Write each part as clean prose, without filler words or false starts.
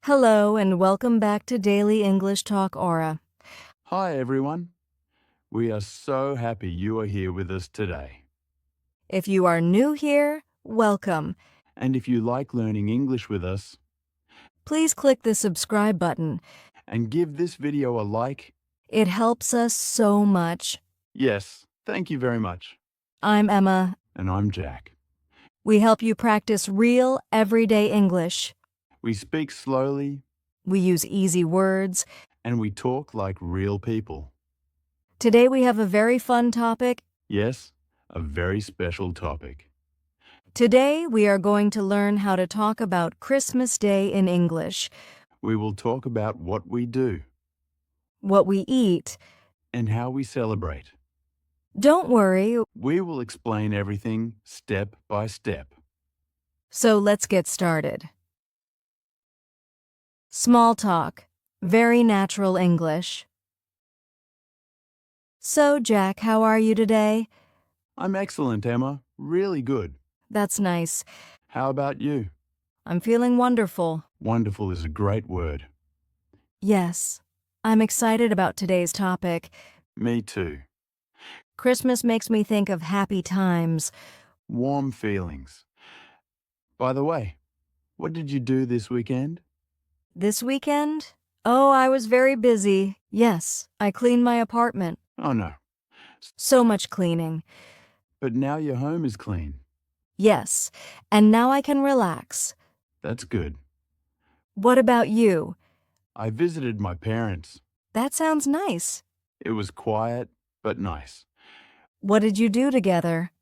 Hello and welcome back to Daily English Talk Aura. Hi, everyone. We are so happy you are here with us today. If you are new here, welcome. And if you like learning English with us, Please click the subscribe button. and give this video a like, It helps us so much. yes, thank you very much. I'm Emma. And I'm Jack. We help you practice real, everyday English. We speak slowly We use easy words. and we talk like real people. Today we have a very fun topic. Yes, a very special topic. Today we are going to learn how to talk about Christmas Day in English, We will talk about what we do what we eat. and how we celebrate. Don't worry, We will explain everything step by step. so let's get started. Small talk. Very natural English. So, Jack, how are you today? I'm excellent, Emma. Really good. That's nice. How about you? I'm feeling wonderful. Wonderful is a great word. Yes, I'm excited about today's topic. Me too. Christmas makes me think of happy times. Warm feelings. By the way, what did you do this weekend? This weekend? Oh, I was very busy. Yes, I cleaned my apartment. Oh no, So much cleaning. but now your home is clean. Yes, and now I can relax. That's good. What about you? I visited my parents. That sounds nice. It was quiet, but nice. What did you do together?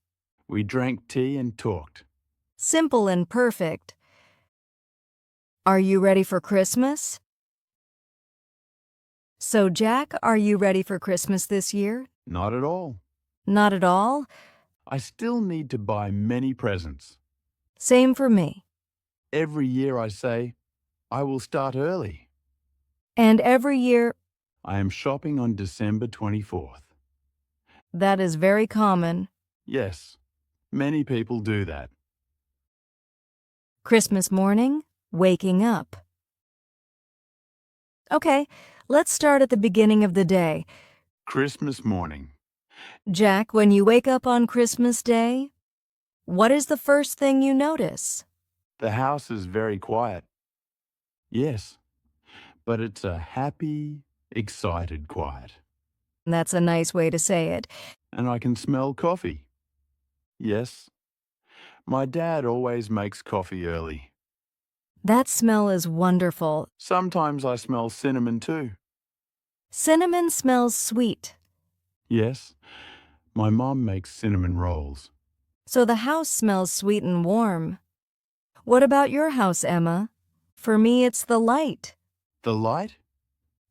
We drank tea and talked. Simple and perfect. Are you ready for Christmas? So, Jack, are you ready for Christmas this year? Not at all. Not at all? I still need to buy many presents. Same for me. Every year I say, I will start early. And every year, I am shopping on December 24th. that is very common. Yes, many people do that. Christmas morning, waking up. Okay, let's start at the beginning of the day. Christmas morning. Jack, when you wake up on Christmas Day, what is the first thing you notice? The house is very quiet. Yes, but it's a happy, excited quiet. That's a nice way to say it. And I can smell coffee. Yes, my dad always makes coffee early. That smell is wonderful. Sometimes I smell cinnamon too. Cinnamon smells sweet. Yes, my mom makes cinnamon rolls. So the house smells sweet and warm. What about your house, Emma? For me, it's the light. The light?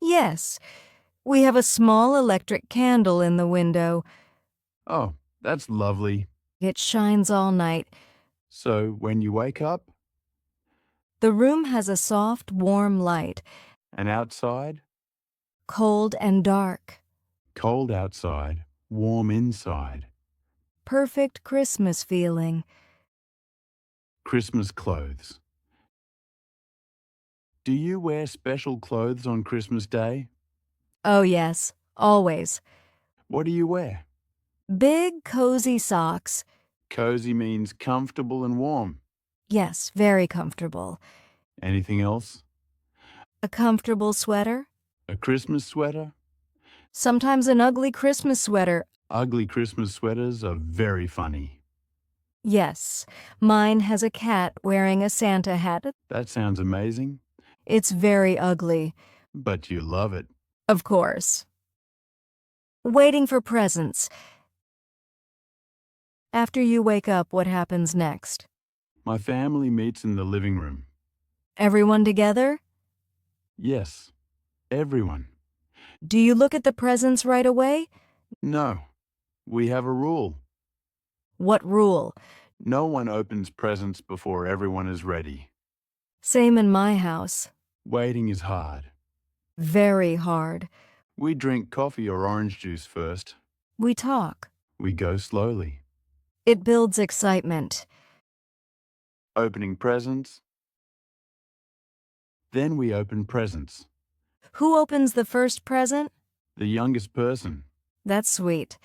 Yes, we have a small electric candle in the window. Oh, that's lovely. It shines all night. So when you wake up, The room has a soft, warm light, and outside, cold and dark. cold outside, warm inside. Perfect Christmas feeling. Christmas clothes. Do you wear special clothes on Christmas Day? Oh yes, always. What do you wear? Big, cozy socks. Cozy means comfortable and warm. Yes, very comfortable. Anything else? A comfortable sweater. A Christmas sweater? Sometimes an ugly Christmas sweater. Ugly Christmas sweaters are very funny. Yes, mine has a cat wearing a Santa hat. That sounds amazing, It's very ugly. but you love it. Of course. Waiting for presents. After you wake up, what happens next? My family meets in the living room. Everyone together? Yes, everyone. Do you look at the presents right away? No, we have a rule. What rule? No one opens presents before everyone is ready. Same in my house. Waiting is hard. Very hard. We drink coffee or orange juice first. We talk. We go slowly. It builds excitement. Opening presents. Then we open presents. Who opens the first present? The youngest person, That's sweet.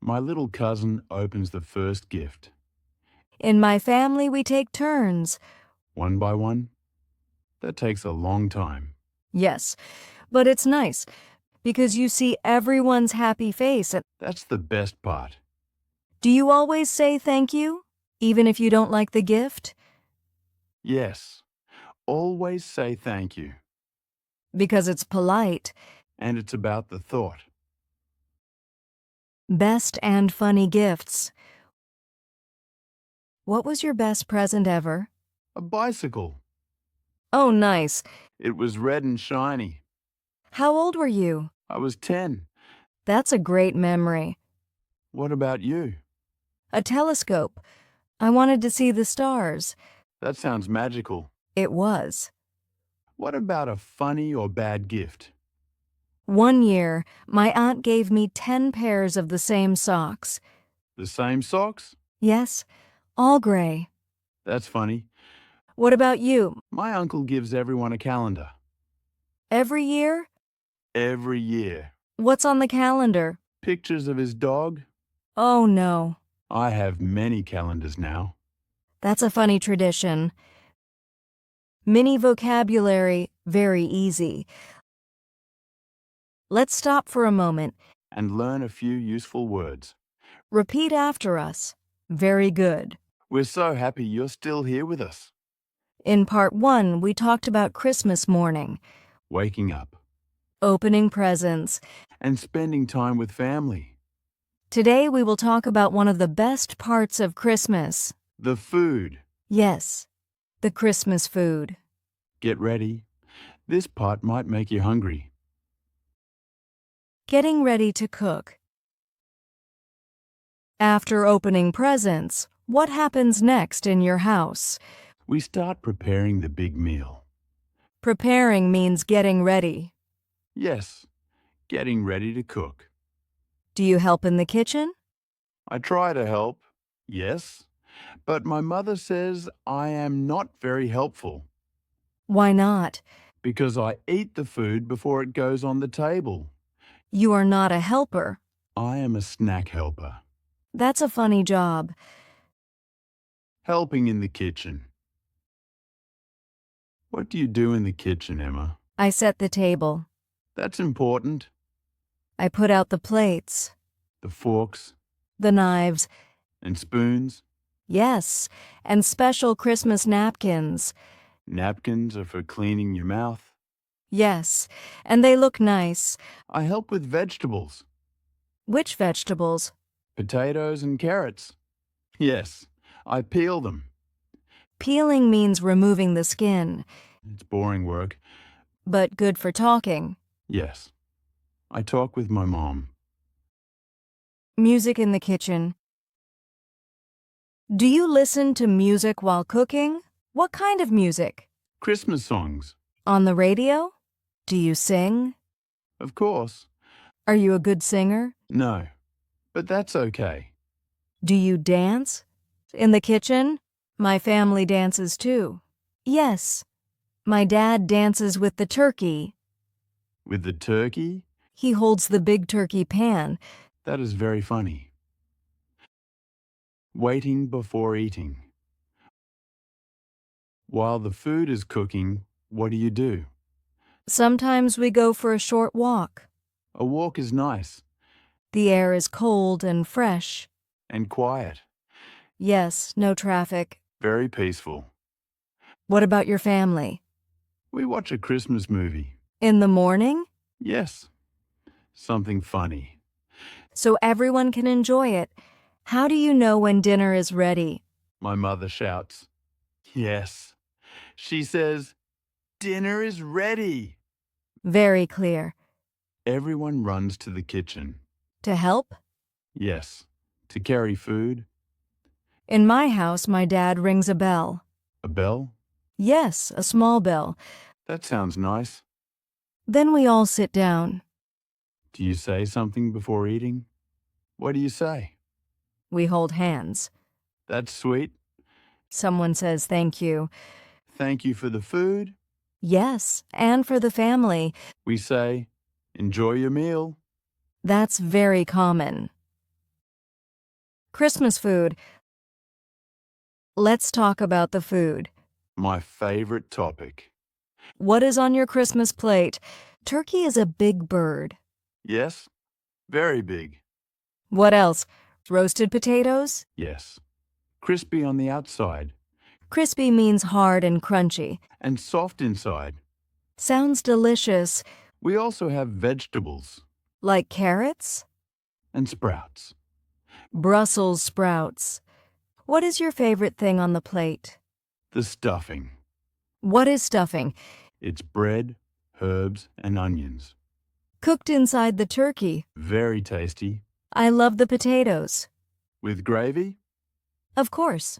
my little cousin, opens the first gift. In my family, we take turns. One by one. That takes a long time. Yes, but it's nice because you see everyone's happy face. And That's the best part. do you always say thank you, even if you don't like the gift? Yes. Always say thank you. Because it's polite. And it's about the thought. Best and funny gifts. What was your best present ever? A bicycle. Oh, nice. It was red and shiny. How old were you? I was 10. That's a great memory. What about you? A telescope. I wanted to see the stars. That sounds magical. It was. What about a funny or bad gift? One year, my aunt gave me 10 pairs of the same socks. The same socks? Yes, all gray. That's funny. What about you? My uncle gives everyone a calendar. Every year? Every year. What's on the calendar? Pictures of his dog. Oh, no. I have many calendars now. That's a funny tradition. Mini vocabulary, very easy. Let's stop for a moment. And learn a few useful words. Repeat after us. Very good. We're so happy you're still here with us. In part 1, we talked about Christmas morning, Waking up. opening presents. And spending time with family. Today we will talk about one of the best parts of Christmas. The food. Yes, the Christmas food. Get ready. This part might make you hungry. Getting ready to cook. After opening presents, what happens next in your house? We start preparing the big meal. Preparing means getting ready. Yes, getting ready to cook. Do you help in the kitchen? I try to help, yes, but my mother says I am not very helpful Why not? because I eat the food before it goes on the table. You are not a helper. I am a snack helper. That's a funny job. Helping in the kitchen. What do you do in the kitchen, Emma? I set the table. That's important. I put out the plates, The forks the knives, and spoons. yes, and special Christmas napkins. Napkins are for cleaning your mouth. Yes, and they look nice. I help with vegetables. Which vegetables? Potatoes and carrots. Yes, I peel them. Peeling means removing the skin, It's boring work. but good for talking. Yes, I talk with my mom. Music in the kitchen. Do you listen to music while cooking? What kind of music? Christmas songs, On the radio? Do you sing? of course. Are you a good singer? No, but that's okay. Do you dance? In the kitchen? My family dances too. Yes. My dad dances with the turkey. With the turkey, He holds the big turkey pan. that is very funny. Waiting before eating. While the food is cooking, what do? Sometimes we go for a short walk. A walk is nice The air is cold and fresh. and quiet, Yes, no traffic. very peaceful. What about your family? We watch a Christmas movie. In the morning? Yes, something funny. So everyone can enjoy it. How do you know when dinner is ready? My mother shouts. Yes. She says, "Dinner is ready." Very clear. Everyone runs to the kitchen. To help? Yes, to carry food. In my house, my dad rings a bell. A bell? Yes, a small bell. That sounds nice. Then we all sit down. Do you say something before eating? What do you say? We hold hands. That's sweet. Someone says thank you. Thank you for the food. Yes, and for the family. We say, enjoy your meal. That's very common. Christmas food. Let's talk about the food. My favorite topic. What is on your Christmas plate? Turkey is a big bird. Yes, very big. What else? Roasted potatoes? Yes. Crispy on the outside Crispy means hard and crunchy. and soft inside. Sounds delicious. We also have vegetables Like carrots? and sprouts. Brussels sprouts. What is your favorite thing on the plate? The stuffing. What is stuffing? It's bread, herbs, and onions. Cooked inside the turkey. Very tasty. I love the potatoes. With gravy? Of course.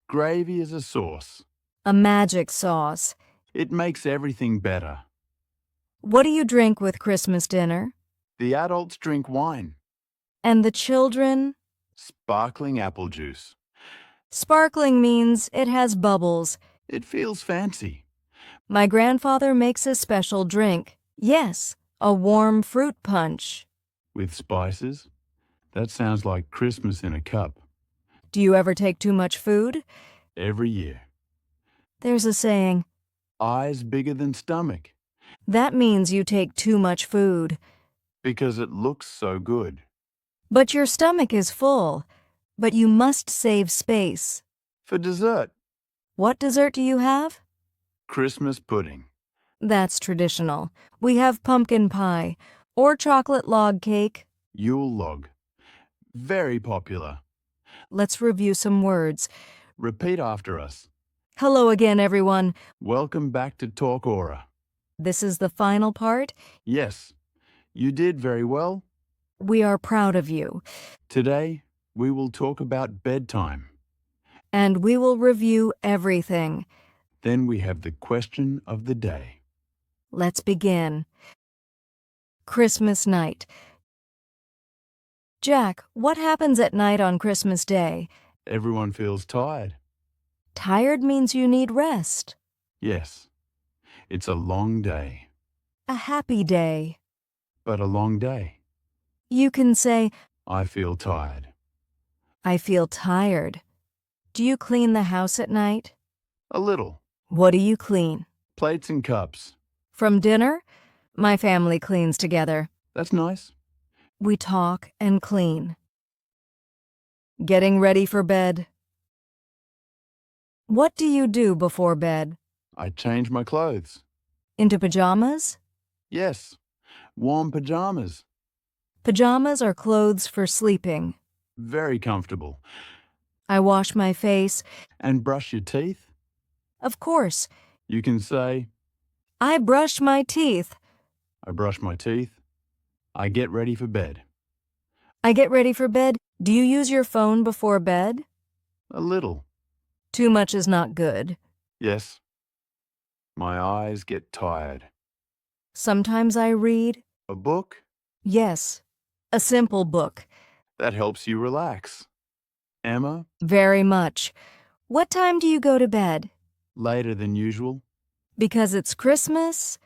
Gravy is a sauce. A magic sauce. It makes everything better. What do you drink with Christmas dinner? The adults drink wine. And the children? Sparkling apple juice. Sparkling means it has bubbles. It feels fancy. My grandfather makes a special drink. Yes, a warm fruit punch. With spices? That sounds like Christmas in a cup. Do you ever take too much food? Every year. There's a saying. Eyes bigger than stomach. That means you take too much food. Because it looks so good. But your stomach is full. But you must save space. For dessert, What dessert do you have? Christmas pudding. That's traditional. We have pumpkin pie or chocolate log cake. Yule log. Very popular. Let's review some words. Repeat after us. Hello again, everyone. Welcome back to Talk Aura. This is the final part. Yes, you did very well. We are proud of you. Today, we will talk about bedtime. And we will review everything. Then we have the question of the day. Let's begin. Christmas night. Jack, what happens at night on Christmas Day? Everyone feels tired. Tired means you need rest. Yes, it's a long day, A happy day. but a long day. You can say, I feel tired. I feel tired. Do you clean the house at night? A little. What do you clean? Plates and cups. From dinner? My family cleans together. That's nice. We talk and clean. Getting ready for bed. What do you do before bed? I change my clothes. Into pajamas? Yes, warm pajamas. Pajamas are clothes for sleeping. Very comfortable. I wash my face. And brush your teeth? Of course. You can say, I brush my teeth. I brush my teeth. I get ready for bed. I get ready for bed. Do you use your phone before bed? A little. Too much is not good. Yes. My eyes get tired. Sometimes I read. A book? Yes, a simple book. That helps you relax. Emma? Very much. What time do you go to bed? Later than usual. Because it's Christmas?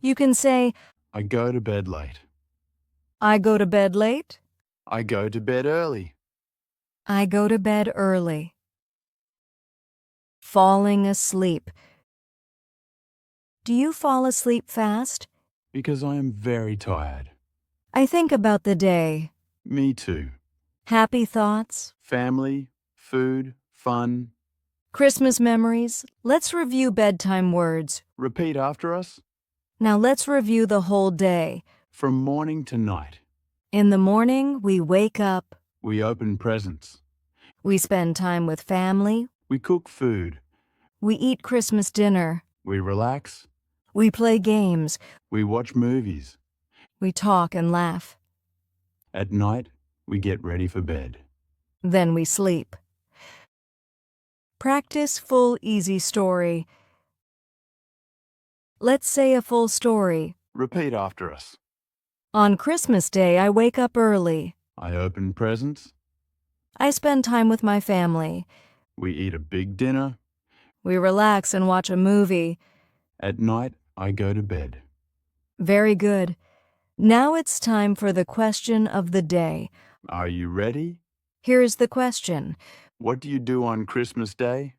You can say, I go to bed late. I go to bed late. I go to bed early. I go to bed early. Falling asleep. Do you fall asleep fast? Because I am very tired. I think about the day. Me too. Happy thoughts. Family, food, fun. Christmas memories. Let's review bedtime words. Repeat after us. Now let's review the whole day. From morning to night. In the morning, we wake up. We open presents. We spend time with family. We cook food. We eat Christmas dinner. We relax. We play games. We watch movies. We talk and laugh. At night, we get ready for bed. Then we sleep. Practice full easy story. Let's say a full story. Repeat after us. On Christmas Day, I wake up early. I open presents. I spend time with my family. We eat a big dinner. We relax and watch a movie. At night, I go to bed. Very good. Now it's time for the question of the day. Are you ready? Here's the question. What do you do on Christmas Day?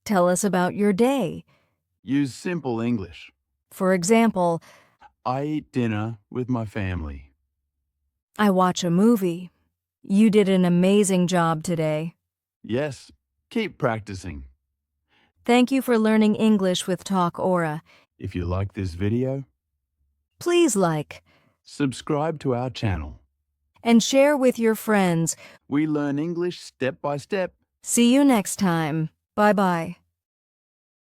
Tell us about your day. Use simple English. For example, I eat dinner with my family. I watch a movie. You did an amazing job today. Yes, keep practicing. Thank you for learning English with Talk Aura. If you like this video, Please like subscribe to our channel. and share with your friends. We learn English step by step. See you next time. Bye-bye.